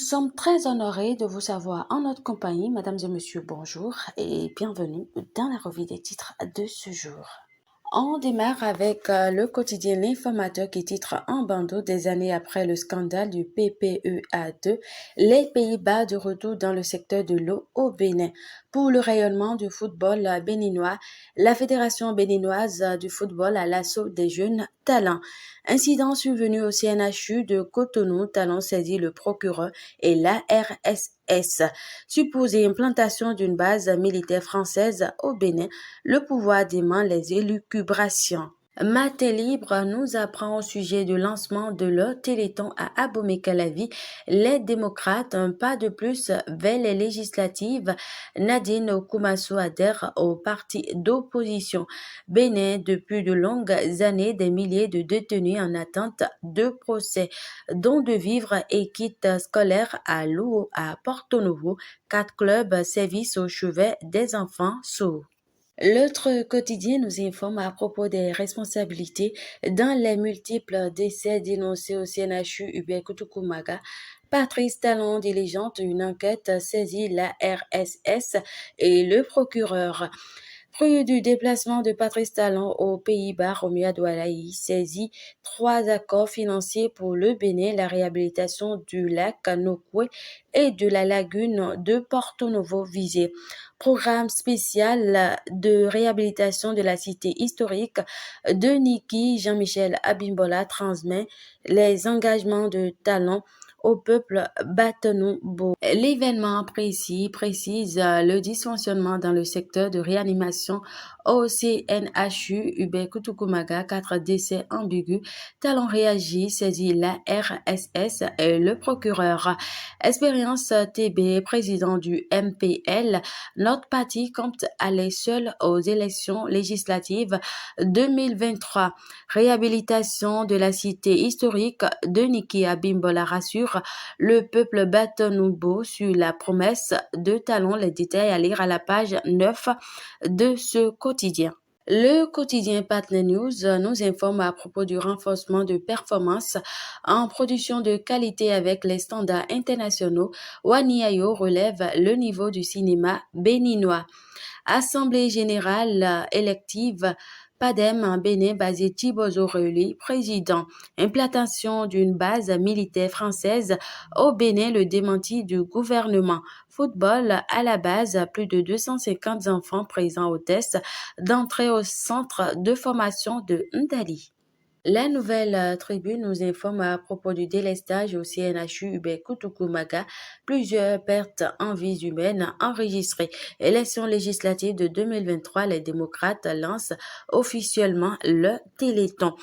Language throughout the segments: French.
sommes très honorés de vous avoir en notre compagnie. Mesdames et messieurs, bonjour et bienvenue dans la revue des titres de ce jour. On démarre avec le quotidien L'Informateur qui titre en bandeau des années après le scandale du PPEA2, les Pays-Bas de retour dans le secteur de l'eau au Bénin. Pour le rayonnement du football béninois, la Fédération béninoise du football a l'assaut des jeunes talents. Incident survenu au CNHU de Cotonou, talent saisi le procureur et l'ARSS. Supposée implantation d'une base militaire française au Bénin, le pouvoir dément les élucubrations. Matin Libre nous apprend au sujet du lancement de leur téléthon à Abomey-Calavi. Les démocrates, un pas de plus vers les législatives. Nadine Koumassou adhère au parti d'opposition. Bénin, depuis de longues années, des milliers de détenus en attente de procès, dont de vivres et kits scolaires à Louo, à Porto Novo. 4 clubs services au chevet des enfants sourds. L'autre quotidien nous informe à propos des responsabilités dans les multiples décès dénoncés au CNHU Hubert Kutukumaga. Patrice Talon diligente une enquête, saisit la RSS et le procureur. Fruit du déplacement de Patrice Talon aux Pays-Bas, Romia Doualaï saisit 3 accords financiers pour le Bénin, la réhabilitation du lac Nokwe et de la lagune de Porto Novo visé. Programme spécial de réhabilitation de la cité historique de Niki, Jean-Michel Abimbola transmet les engagements de Talon au peuple Batonou-Bo. L'événement précise le dysfonctionnement dans le secteur de réanimation au CNHU Hubert Kutukumaga, 4 décès ambigus. Talon réagit, saisit la RSS et le procureur. Expérience TB, président du MPL, notre parti compte aller seul aux élections législatives 2023. Réhabilitation de la cité historique de Niki Abimbola rassure le peuple Batonou-Bo sur la promesse de Talon. Les détails à lire à la page 9 de ce quotidien. Le quotidien Partner News nous informe à propos du renforcement de performance en production de qualité avec les standards internationaux. Waniayo relève le niveau du cinéma béninois. Assemblée générale élective PADEM en Bénin, basé Thibaut Reuli, président. Implantation d'une base militaire française au Bénin, le démenti du gouvernement. Football à la base, plus de 250 enfants présents au test d'entrée au centre de formation de Ndali. La nouvelle tribune nous informe à propos du délestage au CNHU Hubert Kutukumaga, plusieurs pertes en vies humaines enregistrées. Élections législatives de 2023, les démocrates lancent officiellement le téléthon.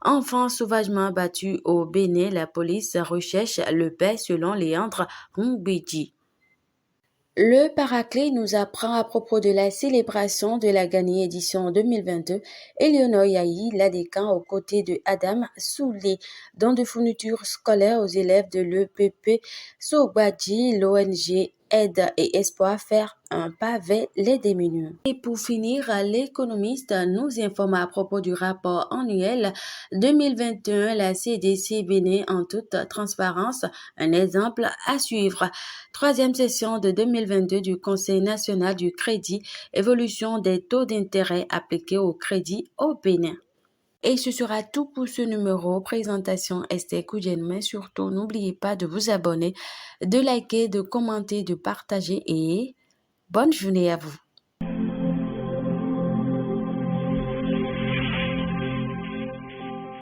Enfants sauvagement battus au Bénin, la police recherche le père selon Léandre Humbidji. Le Paraclet nous apprend à propos de la célébration de la Gagné édition 2022. Eleonore Yahi, l'ADECAN, aux côtés de Adam Soulé, don de fournitures scolaires aux élèves de l'EPP Sobadji, l'ONG Aide et Espoir faire un pas vers les démunis. Et pour finir, l'économiste nous informe à propos du rapport annuel 2021, la CDC Bénin en toute transparence, un exemple à suivre. 3e session de 2022 du Conseil national du crédit, évolution des taux d'intérêt appliqués au crédit au Bénin. Et ce sera tout pour ce numéro. Présentation Esther Koudjen, mais surtout n'oubliez pas de vous abonner, de liker, de commenter, de partager et bonne journée à vous.